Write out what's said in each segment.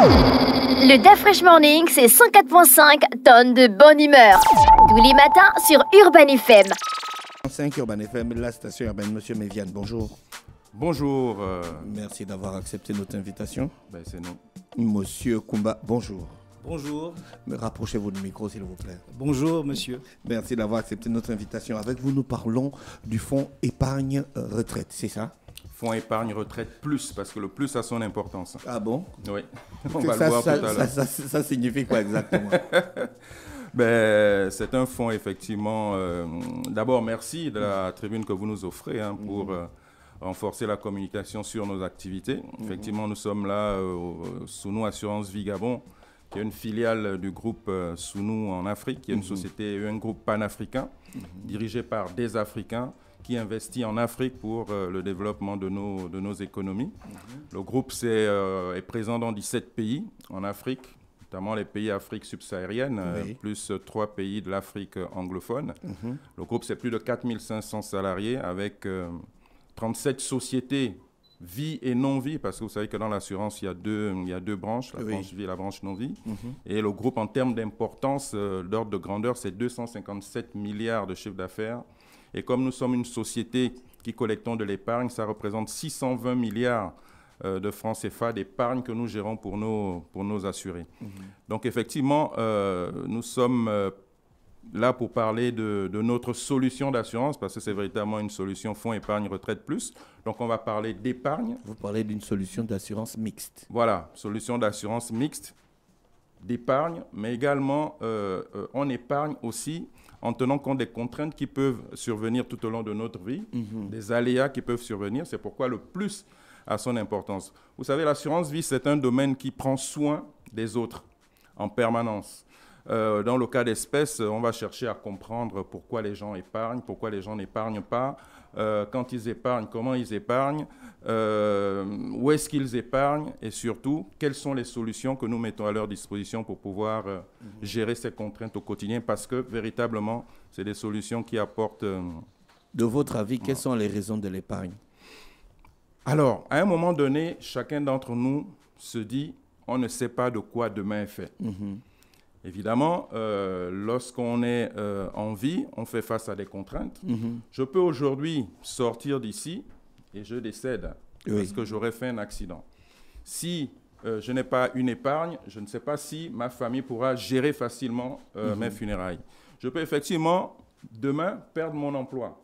Le DAF Fresh Morning, c'est 104.5 tonnes de bonne humeur. Tous les matins sur Urban FM. 5 Urban FM, la station urbaine. Monsieur Méviane, bonjour. Bonjour. Merci d'avoir accepté notre invitation. C'est nous. Monsieur Koumba, bonjour. Bonjour. Rapprochez-vous du micro, s'il vous plaît. Bonjour, monsieur. Merci d'avoir accepté notre invitation. Avec vous, nous parlons du fonds épargne retraite, c'est ça? Fonds épargne retraite plus, parce que le plus a son importance. Ah bon? Oui, on va le voir tout à l'heure. Ça signifie quoi exactement? C'est un fonds, effectivement. D'abord, merci de la tribune que vous nous offrez pour renforcer la communication sur nos activités. Effectivement, nous sommes là, Sounou Assurance Vie Gabon, qui est une filiale du groupe Sounou en Afrique, qui est une société, un groupe panafricain, dirigé par des Africains, qui investit en Afrique pour le développement de nos économies. Le groupe est présent dans 17 pays en Afrique, notamment les pays d'Afrique subsaharienne, plus 3 pays de l'Afrique anglophone. Le groupe, c'est plus de 4500 salariés avec 37 sociétés vie et non-vie, parce que vous savez que dans l'assurance, il y a deux branches, la branche vie et la branche non-vie. Et le groupe, en termes d'importance, d'ordre de grandeur, c'est 257 milliards de chiffre d'affaires. Et comme nous sommes une société qui collectons de l'épargne, ça représente 620 milliards de francs CFA d'épargne que nous gérons pour nos assurés. Donc effectivement, nous sommes là pour parler de notre solution d'assurance, parce que c'est véritablement une solution fonds épargne retraite plus. Donc on va parler d'épargne. Vous parlez d'une solution d'assurance mixte. Voilà, solution d'assurance mixte, d'épargne, mais également on épargne aussi en tenant compte des contraintes qui peuvent survenir tout au long de notre vie, des aléas qui peuvent survenir. C'est pourquoi le plus a son importance. Vous savez, l'assurance vie, c'est un domaine qui prend soin des autres en permanence. Dans le cas d'espèce, on va chercher à comprendre pourquoi les gens épargnent, pourquoi les gens n'épargnent pas, quand ils épargnent, comment ils épargnent, où est-ce qu'ils épargnent et surtout, quelles sont les solutions que nous mettons à leur disposition pour pouvoir gérer ces contraintes au quotidien, parce que véritablement, c'est des solutions qui apportent... De votre avis, quelles sont les raisons de l'épargne? Alors, à un moment donné, chacun d'entre nous se dit, on ne sait pas de quoi demain est fait. Évidemment, lorsqu'on est en vie, on fait face à des contraintes. Je peux aujourd'hui sortir d'ici et je décède parce que j'aurais fait un accident. Si je n'ai pas une épargne, je ne sais pas si ma famille pourra gérer facilement mes funérailles. Je peux effectivement, demain, perdre mon emploi.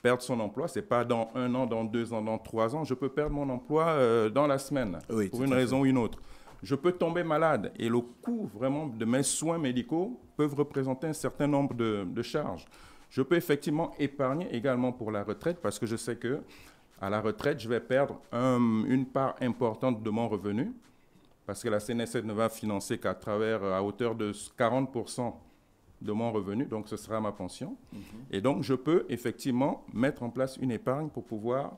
Perdre son emploi, ce n'est pas dans 1 an, dans 2 ans, dans 3 ans. Je peux perdre mon emploi dans la semaine, pour une raison ou une autre. Je peux tomber malade et le coût vraiment de mes soins médicaux peuvent représenter un certain nombre de charges. Je peux effectivement épargner également pour la retraite parce que je sais qu'à la retraite, je vais perdre une part importante de mon revenu parce que la CNSS ne va financer qu'à hauteur de 40% de mon revenu, donc ce sera ma pension. Et donc, je peux effectivement mettre en place une épargne pour pouvoir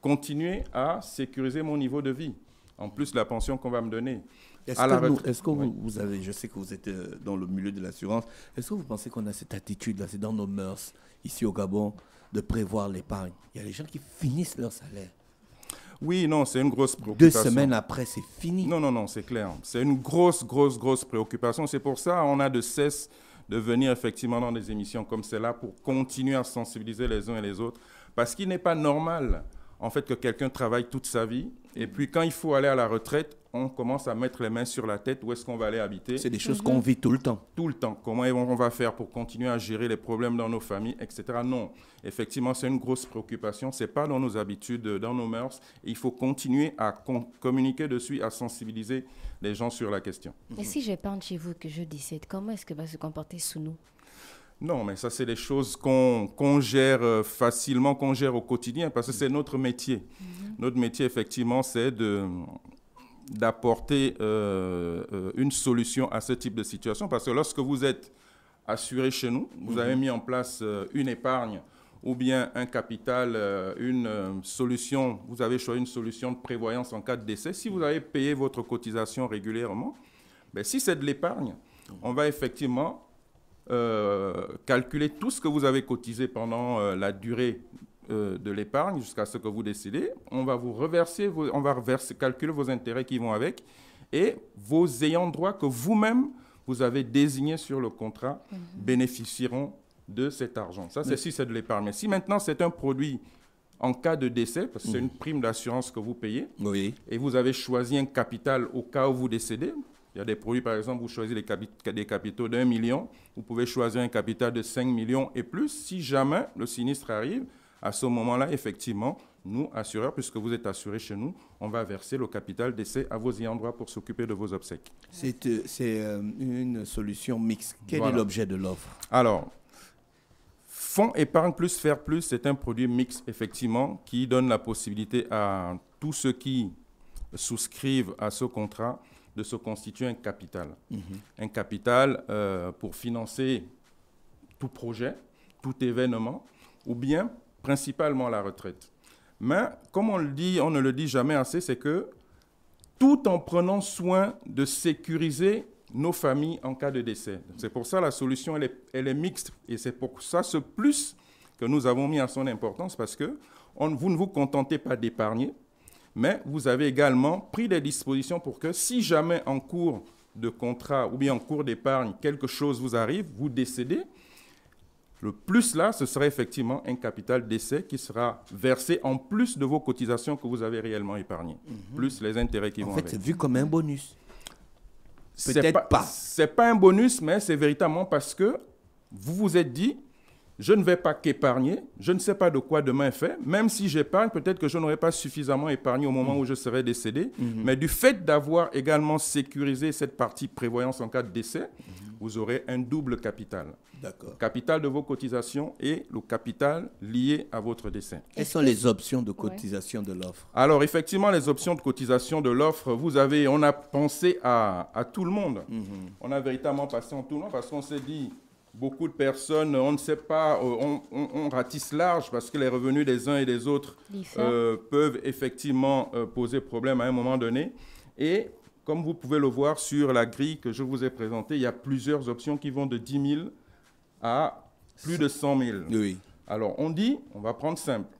continuer à sécuriser mon niveau de vie. En plus de la pension qu'on va me donner. Est-ce que vous avez, je sais que vous êtes dans le milieu de l'assurance, est-ce que vous pensez qu'on a cette attitude-là, c'est dans nos mœurs, ici au Gabon, de prévoir l'épargne? Il y a des gens qui finissent leur salaire. Oui, non, c'est une grosse préoccupation. 2 semaines après, c'est fini. Non, c'est clair. C'est une grosse préoccupation. C'est pour ça qu'on a de cesse de venir effectivement dans des émissions comme celle-là pour continuer à sensibiliser les uns et les autres. Parce qu'il n'est pas normal, en fait, que quelqu'un travaille toute sa vie et puis quand il faut aller à la retraite, on commence à mettre les mains sur la tête. Où est-ce qu'on va aller habiter? C'est des choses qu'on vit tout le temps. Tout le temps. Comment on va faire pour continuer à gérer les problèmes dans nos familles, etc. Non. Effectivement, c'est une grosse préoccupation. Ce n'est pas dans nos habitudes, dans nos mœurs. Et il faut continuer à communiquer dessus, à sensibiliser les gens sur la question. Et si j'épargne chez vous que je décède, comment est-ce que va se comporter Sounou? Non, mais ça, c'est des choses qu'on gère facilement, qu'on gère au quotidien, parce que c'est notre métier. Notre métier, effectivement, c'est d'apporter une solution à ce type de situation. Parce que lorsque vous êtes assuré chez nous, vous avez mis en place une épargne ou bien un capital, une solution, vous avez choisi une solution de prévoyance en cas de décès. Si vous avez payé votre cotisation régulièrement, ben, si c'est de l'épargne, on va effectivement calculer tout ce que vous avez cotisé pendant la durée de l'épargne jusqu'à ce que vous décidez. On va vous reverser, calculer vos intérêts qui vont avec et vos ayants droit que vous-même, vous avez désignés sur le contrat, bénéficieront de cet argent. Ça, c'est si c'est de l'épargne. Mais si maintenant, c'est un produit en cas de décès, parce que c'est une prime d'assurance que vous payez, et vous avez choisi un capital au cas où vous décédez. Il y a des produits, par exemple, vous choisissez des capitaux d'1 million, vous pouvez choisir un capital de 5 millions et plus. Si jamais le sinistre arrive, à ce moment-là, effectivement, nous, assureurs, puisque vous êtes assurés chez nous, on va verser le capital décès à vos ayants droit pour s'occuper de vos obsèques. C'est une solution mixte. Quel est l'objet de l'offre? Alors, Fonds épargne plus faire plus, c'est un produit mixte, effectivement, qui donne la possibilité à tous ceux qui souscrivent à ce contrat de se constituer un capital. Un capital pour financer tout projet, tout événement, ou bien principalement la retraite. Mais comme on le dit, on ne le dit jamais assez, c'est que tout en prenant soin de sécuriser nos familles en cas de décès. C'est pour ça la solution, elle est mixte. Et c'est pour ça ce plus que nous avons mis à son importance, parce que vous ne vous contentez pas d'épargner, mais vous avez également pris des dispositions pour que si jamais en cours de contrat ou bien en cours d'épargne, quelque chose vous arrive, vous décédez, le plus là, ce serait effectivement un capital décès qui sera versé en plus de vos cotisations que vous avez réellement épargnées, plus les intérêts qui vont avec. En fait, c'est vu comme un bonus. Peut-être pas. Ce n'est pas un bonus, mais c'est véritablement parce que vous vous êtes dit, je ne vais pas qu'épargner, je ne sais pas de quoi demain est fait. Même si j'épargne, peut-être que je n'aurai pas suffisamment épargné au moment où je serai décédé. Mais du fait d'avoir également sécurisé cette partie prévoyance en cas de décès, vous aurez un double capital. D'accord. Capital de vos cotisations et le capital lié à votre décès. Quelles sont les options de cotisation de l'offre? Alors, effectivement, les options de cotisation de l'offre, on a pensé à tout le monde. On a véritablement pensé à tout le monde parce qu'on s'est dit, beaucoup de personnes, on ne sait pas, on ratisse large parce que les revenus des uns et des autres peuvent effectivement poser problème à un moment donné. Et comme vous pouvez le voir sur la grille que je vous ai présentée, il y a plusieurs options qui vont de 10 000 à plus de 100 000. Oui. Alors, on dit, on va prendre simple.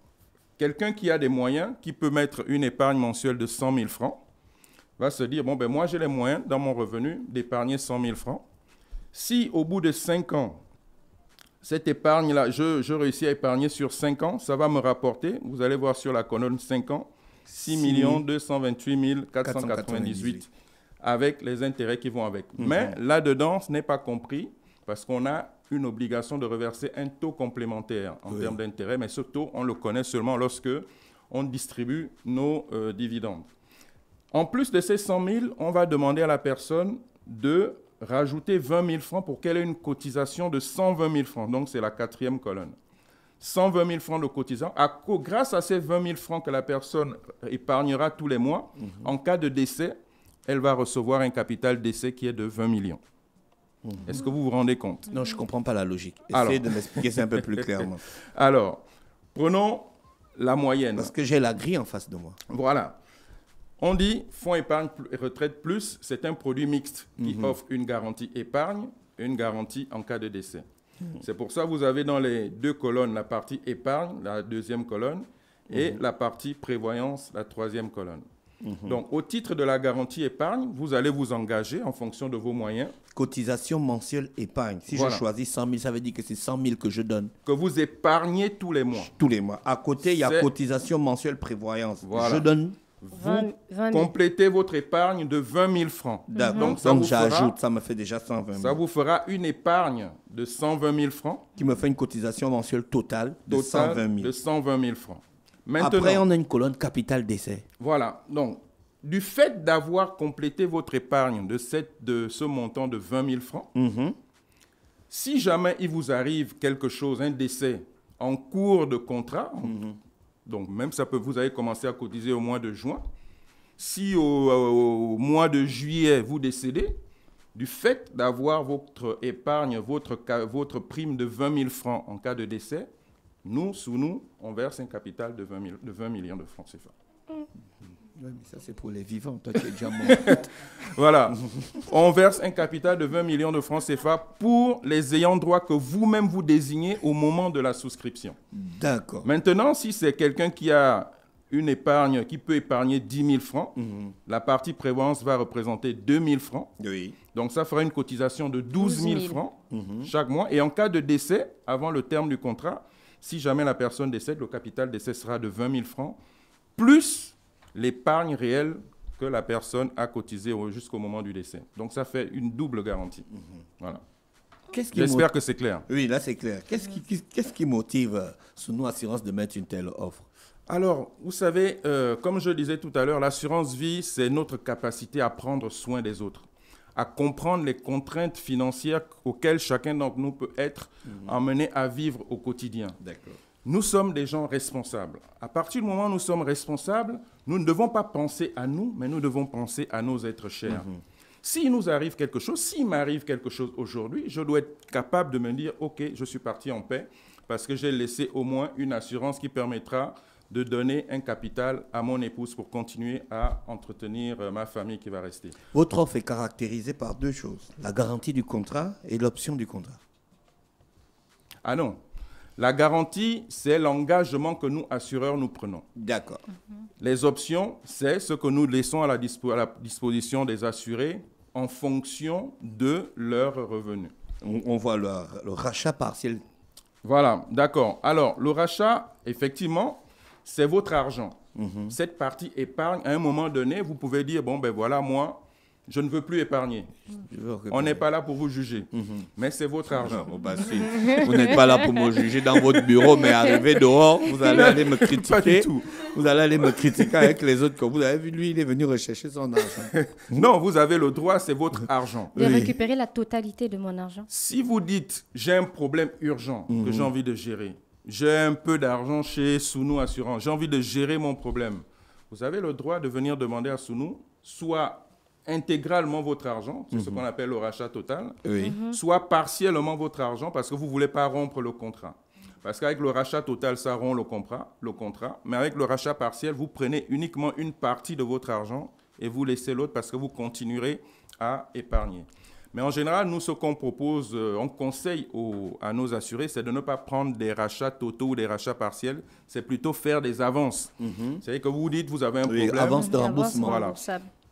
Quelqu'un qui a des moyens, qui peut mettre une épargne mensuelle de 100 000 francs, va se dire, bon, ben moi, j'ai les moyens dans mon revenu d'épargner 100 000 francs. Si au bout de 5 ans, cette épargne-là, je réussis à épargner sur 5 ans, ça va me rapporter, vous allez voir sur la colonne 5 ans, 6 228 498 avec les intérêts qui vont avec. Mais là-dedans, ce n'est pas compris parce qu'on a une obligation de reverser un taux complémentaire en termes d'intérêt, mais ce taux, on le connaît seulement lorsque on distribue nos dividendes. En plus de ces 100 000, on va demander à la personne de rajouter 20 000 francs pour qu'elle ait une cotisation de 120 000 francs. Donc, c'est la 4e colonne. 120 000 francs de cotisation. Grâce à ces 20 000 francs que la personne épargnera tous les mois, en cas de décès, elle va recevoir un capital décès qui est de 20 millions. Est-ce que vous vous rendez compte? Non, je ne comprends pas la logique. Essayez de m'expliquer ça un peu plus clairement. Alors, prenons la moyenne. Parce que j'ai la grille en face de moi. Voilà. On dit fonds épargne retraite plus, c'est un produit mixte qui offre une garantie épargne et une garantie en cas de décès. C'est pour ça que vous avez dans les deux colonnes la partie épargne, la 2e colonne, et la partie prévoyance, la 3e colonne. Donc, au titre de la garantie épargne, vous allez vous engager en fonction de vos moyens. Cotisation mensuelle épargne. Si je choisis 100 000, ça veut dire que c'est 100 000 que je donne. Que vous épargnez tous les mois. Tous les mois. À côté, il y a cotisation mensuelle prévoyance. Voilà. Je donne... Vous complétez votre épargne de 20 000 francs. Donc j'ajoute, ça me fait déjà 120 000. Ça vous fera une épargne de 120 000 francs. Qui me fait une cotisation mensuelle totale de 120 000. De 120 000 francs. Maintenant, après, on a une colonne capital décès. Voilà. Donc, du fait d'avoir complété votre épargne de ce montant de 20 000 francs, si jamais il vous arrive quelque chose, un décès en cours de contrat, donc même ça peut, vous avez commencé à cotiser au mois de juin, si au mois de juillet vous décédez, du fait d'avoir votre épargne, votre prime de 20 000 francs en cas de décès, sous nous, on verse un capital de 20 millions de francs CFA. Oui, mais ça, c'est pour les vivants. Toi, tu es déjà mort. Voilà. On verse un capital de 20 millions de francs CFA pour les ayants droit que vous-même vous désignez au moment de la souscription. D'accord. Maintenant, si c'est quelqu'un qui a une épargne qui peut épargner 10 000 francs, la partie prévoyance va représenter 2 000 francs. Oui. Donc, ça fera une cotisation de 12 000 francs chaque mois. Et en cas de décès, avant le terme du contrat, si jamais la personne décède, le capital décès sera de 20 000 francs, plus l'épargne réelle que la personne a cotisée jusqu'au moment du décès. Donc, ça fait une double garantie. Voilà. J'espère que c'est clair. Oui, là, c'est clair. Qu'est-ce qui motive Sounou Assurance de mettre une telle offre? Alors, vous savez, comme je disais tout à l'heure, l'assurance vie, c'est notre capacité à prendre soin des autres, à comprendre les contraintes financières auxquelles chacun d'entre nous peut être amené à vivre au quotidien. D'accord. Nous sommes des gens responsables. À partir du moment où nous sommes responsables, nous ne devons pas penser à nous, mais nous devons penser à nos êtres chers. S'il nous arrive quelque chose, s'il m'arrive quelque chose aujourd'hui, je dois être capable de me dire, OK, je suis parti en paix parce que j'ai laissé au moins une assurance qui permettra de donner un capital à mon épouse pour continuer à entretenir ma famille qui va rester. Votre offre est caractérisée par deux choses, la garantie du contrat et l'option du contrat. Ah non, la garantie, c'est l'engagement que nous, assureurs, nous prenons. D'accord. Les options, c'est ce que nous laissons à la disposition des assurés en fonction de leurs revenus. On voit le rachat partiel. Voilà, d'accord. Alors, le rachat, effectivement, c'est votre argent. Cette partie épargne, à un moment donné, vous pouvez dire, bon, ben voilà, moi, je ne veux plus épargner. On n'est pas là pour vous juger, mais c'est votre argent. Non, bah, si. Vous n'êtes pas là pour me juger dans votre bureau, mais arrivé dehors, vous allez aller me critiquer. Pas du tout. Vous allez aller me critiquer avec les autres. Comme vous avez vu, lui, il est venu rechercher son argent. Non, vous avez le droit, c'est votre argent. De récupérer la totalité de mon argent. Si vous dites, j'ai un problème urgent que j'ai envie de gérer, j'ai un peu d'argent chez Sounou Assurance, j'ai envie de gérer mon problème, vous avez le droit de venir demander à Sounou, soit intégralement votre argent, c'est ce qu'on appelle le rachat total, soit partiellement votre argent parce que vous ne voulez pas rompre le contrat. Parce qu'avec le rachat total, ça rompt le contrat, mais avec le rachat partiel, vous prenez uniquement une partie de votre argent et vous laissez l'autre parce que vous continuerez à épargner. Mais en général, nous, ce qu'on propose, on conseille à nos assurés, c'est de ne pas prendre des rachats totaux ou des rachats partiels, c'est plutôt faire des avances. C'est-à-dire que vous vous dites, vous avez un problème. Avance de remboursement. Voilà.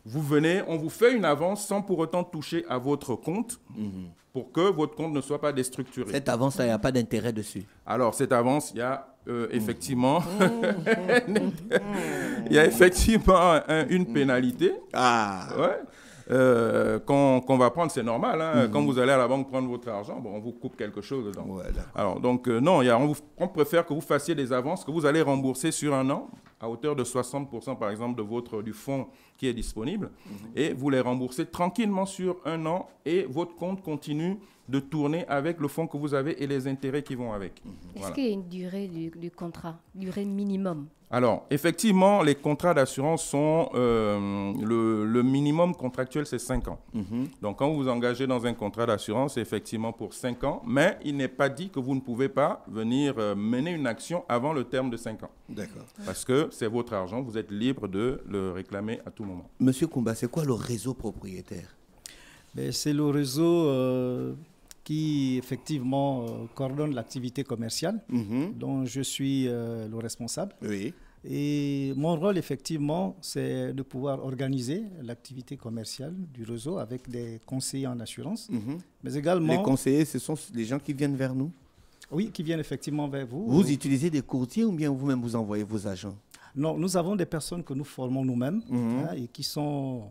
Vous venez, on vous fait une avance sans pour autant toucher à votre compte pour que votre compte ne soit pas déstructuré. Cette avance-là, il n'y a pas d'intérêt dessus. Alors, cette avance, il y a effectivement, il y a effectivement une pénalité. Qu'on va prendre, c'est normal. Hein. Quand vous allez à la banque prendre votre argent, bon, on vous coupe quelque chose dedans. Ouais, alors, donc, non, on préfère que vous fassiez des avances que vous allez rembourser sur un an à hauteur de 60% par exemple du fonds qui est disponible et vous les remboursez tranquillement sur un an et votre compte continue de tourner avec le fonds que vous avez et les intérêts qui vont avec. Est-ce qu'il y a une durée du contrat, durée minimum? Alors, effectivement, les contrats d'assurance sont, le minimum contractuel, c'est 5 ans. Donc, quand vous vous engagez dans un contrat d'assurance, c'est effectivement pour 5 ans, mais il n'est pas dit que vous ne pouvez pas venir mener une action avant le terme de 5 ans. D'accord. Parce que c'est votre argent, vous êtes libre de le réclamer à tout moment. Monsieur Koumba, c'est quoi le réseau propriétaire? C'est le réseau qui effectivement coordonne l'activité commerciale, dont je suis le responsable. Oui. Et mon rôle, effectivement, c'est de pouvoir organiser l'activité commerciale du réseau avec des conseillers en assurance, mais également... Les conseillers, ce sont les gens qui viennent vers nous? Oui, qui viennent effectivement vers vous. Vous utilisez des courtiers ou bien vous-même vous envoyez vos agents? Non, nous avons des personnes que nous formons nous-mêmes et qui sont...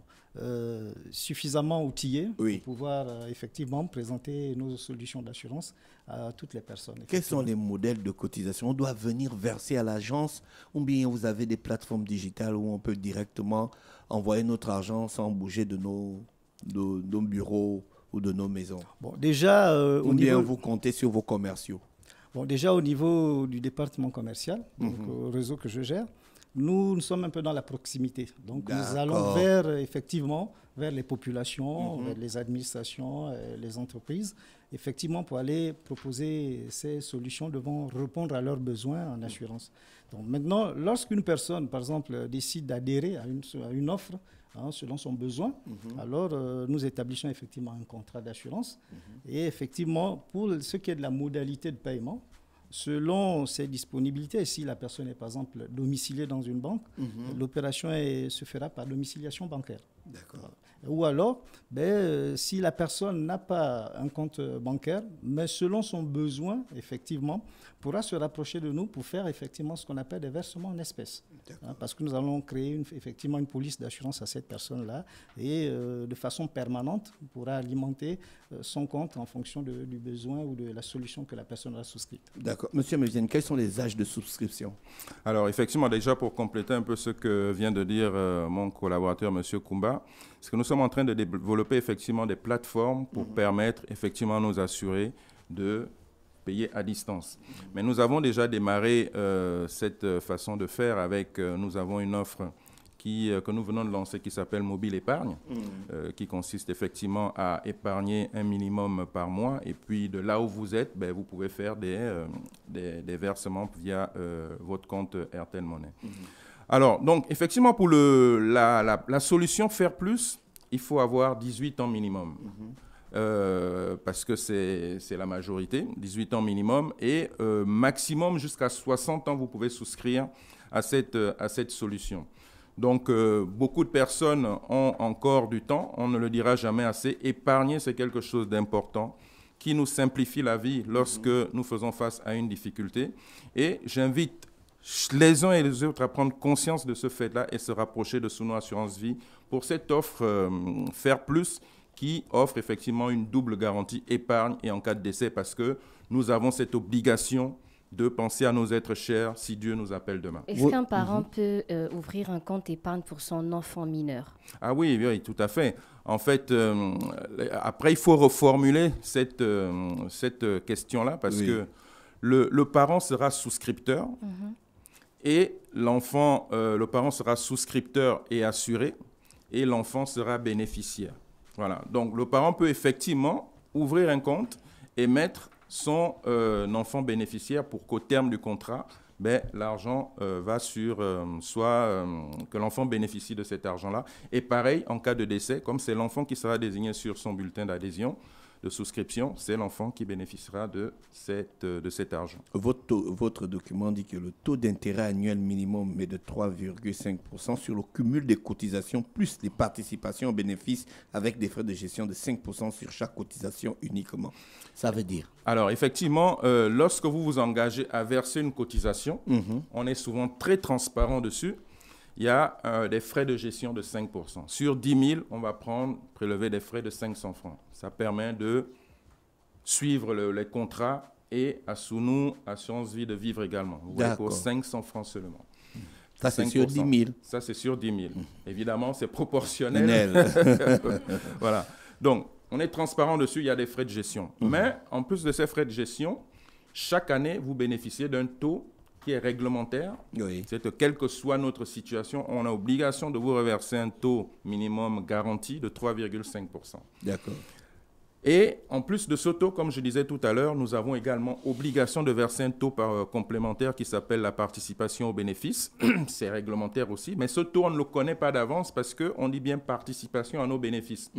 suffisamment outillés pour pouvoir effectivement présenter nos solutions d'assurance à toutes les personnes. Quels sont les modèles de cotisation? On doit venir verser à l'agence ou bien vous avez des plateformes digitales où on peut directement envoyer notre argent sans bouger de nos bureaux ou de nos maisons? Bon, déjà, ou bien vous comptez sur vos commerciaux? Bon, déjà au niveau du département commercial, donc au réseau que je gère, nous sommes un peu dans la proximité. Donc, nous allons effectivement, vers les populations, vers les administrations, les entreprises, effectivement, pour aller proposer ces solutions devant répondre à leurs besoins en assurance. Donc, maintenant, lorsqu'une personne, par exemple, décide d'adhérer à une offre, selon son besoin, alors nous établissons effectivement un contrat d'assurance. Et effectivement, pour ce qui est de la modalité de paiement, selon ses disponibilités, si la personne est par exemple domiciliée dans une banque, l'opération se fera par domiciliation bancaire. D'accord. Ou alors, si la personne n'a pas un compte bancaire, mais selon son besoin, effectivement, pourra se rapprocher de nous pour faire effectivement ce qu'on appelle des versements en espèces. Parce que nous allons créer effectivement une police d'assurance à cette personne-là et de façon permanente, on pourra alimenter son compte en fonction du besoin ou de la solution que la personne a souscrite. D'accord. Monsieur Mevienne, quels sont les âges de souscription? Alors, effectivement, déjà pour compléter un peu ce que vient de dire mon collaborateur, Monsieur Koumba, c'est que nous sommes en train de développer effectivement des plateformes pour permettre effectivement à nos assurés de payer à distance. Mais nous avons déjà démarré cette façon de faire avec, nous avons une offre que nous venons de lancer qui s'appelle Mobile Épargne, qui consiste effectivement à épargner un minimum par mois et puis de là où vous êtes, vous pouvez faire des versements via votre compte Airtel Money. Alors, donc, effectivement, pour la solution Faire Plus, il faut avoir 18 ans minimum. Parce que c'est la majorité, 18 ans minimum, et maximum jusqu'à 60 ans, vous pouvez souscrire à cette solution. Donc, beaucoup de personnes ont encore du temps, on ne le dira jamais assez. Épargner, c'est quelque chose d'important qui nous simplifie la vie lorsque nous faisons face à une difficulté. Et j'invite les uns et les autres à prendre conscience de ce fait-là et se rapprocher de Suno Assurance Vie pour cette offre Faire Plus qui offre effectivement une double garantie épargne et en cas de décès parce que nous avons cette obligation de penser à nos êtres chers si Dieu nous appelle demain. Est-ce qu'un parent peut ouvrir un compte épargne pour son enfant mineur? Ah oui, oui, tout à fait. En fait, après, il faut reformuler cette question-là parce que le parent sera souscripteur et l'enfant, le parent sera souscripteur et assuré et l'enfant sera bénéficiaire. Voilà. Donc, le parent peut effectivement ouvrir un compte et mettre son enfant bénéficiaire pour qu'au terme du contrat, l'argent va sur que l'enfant bénéficie de cet argent-là. Et pareil, en cas de décès, comme c'est l'enfant qui sera désigné sur son bulletin d'adhésion, de souscription, c'est l'enfant qui bénéficiera de cet argent. Votre document dit que le taux d'intérêt annuel minimum est de 3,5% sur le cumul des cotisations plus les participations aux bénéfices avec des frais de gestion de 5% sur chaque cotisation uniquement. Ça veut dire? Alors, effectivement, lorsque vous vous engagez à verser une cotisation, on est souvent très transparent dessus. Il y a des frais de gestion de 5%. Sur 10 000, on va prélever des frais de 500 francs. Ça permet de suivre les contrats et à Suno Assurance Vie de vivre également. Vous voyez, pour 500 francs seulement. Ça, c'est sur 10 000. Ça, c'est sur 10 000. Évidemment, c'est proportionnel. Voilà. Donc, on est transparent dessus, il y a des frais de gestion. Mais en plus de ces frais de gestion, chaque année, vous bénéficiez d'un taux qui est réglementaire. C'est que quelle que soit notre situation, on a obligation de vous reverser un taux minimum garanti de 3,5%. D'accord. Et en plus de ce taux, comme je disais tout à l'heure, nous avons également obligation de verser un taux complémentaire qui s'appelle la participation aux bénéfices. C'est réglementaire aussi, mais ce taux, on ne le connaît pas d'avance parce qu'on dit bien participation à nos bénéfices.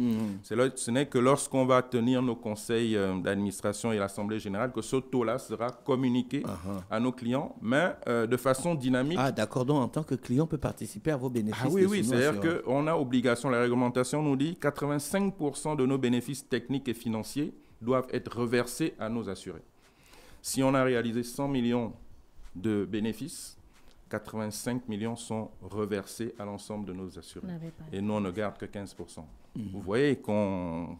Ce n'est que lorsqu'on va tenir nos conseils d'administration et l'Assemblée générale que ce taux-là sera communiqué à nos clients, mais de façon dynamique. Ah, d'accord. Donc, en tant que client, on peut participer à vos bénéfices. Ah oui, c'est-à-dire qu'on a obligation, la réglementation nous dit 85% de nos bénéfices techniques et financiers doivent être reversés à nos assurés. Si on a réalisé 100 millions de bénéfices, 85 millions sont reversés à l'ensemble de nos assurés. Et nous, on ne garde que 15%. Vous voyez qu'on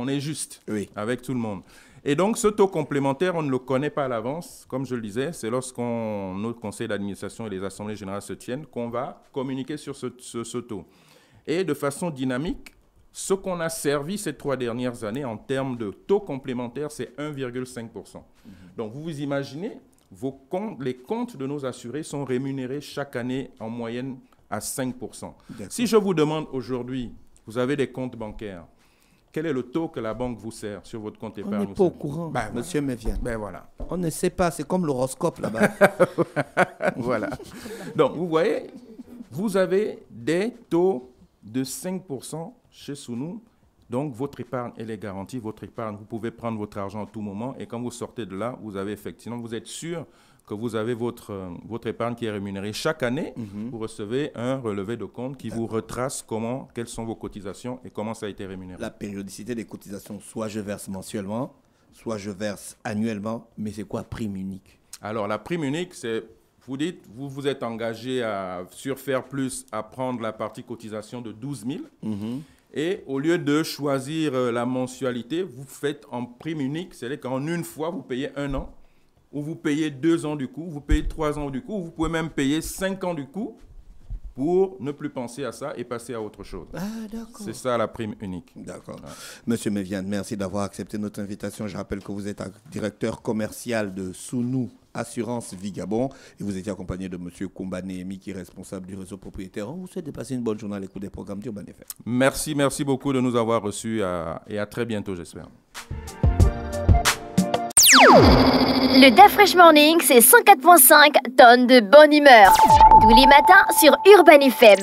est juste avec tout le monde. Et donc, ce taux complémentaire, on ne le connaît pas à l'avance. Comme je le disais, c'est lorsqu'on notre conseil d'administration et les assemblées générales se tiennent qu'on va communiquer sur ce taux. Et de façon dynamique, ce qu'on a servi ces 3 dernières années en termes de taux complémentaire, c'est 1,5%. Donc, vous imaginez, les comptes de nos assurés sont rémunérés chaque année en moyenne à 5%. Si je vous demande aujourd'hui, vous avez des comptes bancaires, quel est le taux que la banque vous sert sur votre compte épargne? On n'est pas au courant, monsieur Mevienne. Voilà. On ne sait pas, c'est comme l'horoscope là-bas. Voilà. Donc, vous voyez, vous avez des taux de 5% chez Suno Donc, votre épargne, elle est garantie. Votre épargne, vous pouvez prendre votre argent à tout moment. Et quand vous sortez de là, vous avez effectivement, vous êtes sûr que vous avez votre épargne qui est rémunérée. Chaque année, vous recevez un relevé de compte qui vous retrace quelles sont vos cotisations et comment ça a été rémunéré. La périodicité des cotisations, soit je verse mensuellement, soit je verse annuellement, mais c'est quoi prime unique? Alors, la prime unique, c'est, vous dites, vous vous êtes engagé sur Faire Plus à prendre la partie cotisation de 12 000. Et au lieu de choisir la mensualité, vous faites en prime unique, c'est-à-dire qu'en une fois, vous payez 1 an, ou vous payez 2 ans du coup, vous payez 3 ans du coup, ou vous pouvez même payer 5 ans du coup pour ne plus penser à ça et passer à autre chose. Ah, d'accord. C'est ça la prime unique. D'accord. Ouais. Monsieur Méviane, merci d'avoir accepté notre invitation. Je rappelle que vous êtes directeur commercial de Sounou Assurance Vigabon et vous étiez accompagné de monsieur Koumba Néhémi qui est responsable du réseau propriétaire. On vous souhaite de passer une bonne journée à l'écoute des programmes d'Urban FM. Merci beaucoup de nous avoir reçus et à très bientôt, j'espère. Le DAF Fresh Morning, c'est 104.5 tonnes de bonne humeur. Tous les matins sur Urban FM.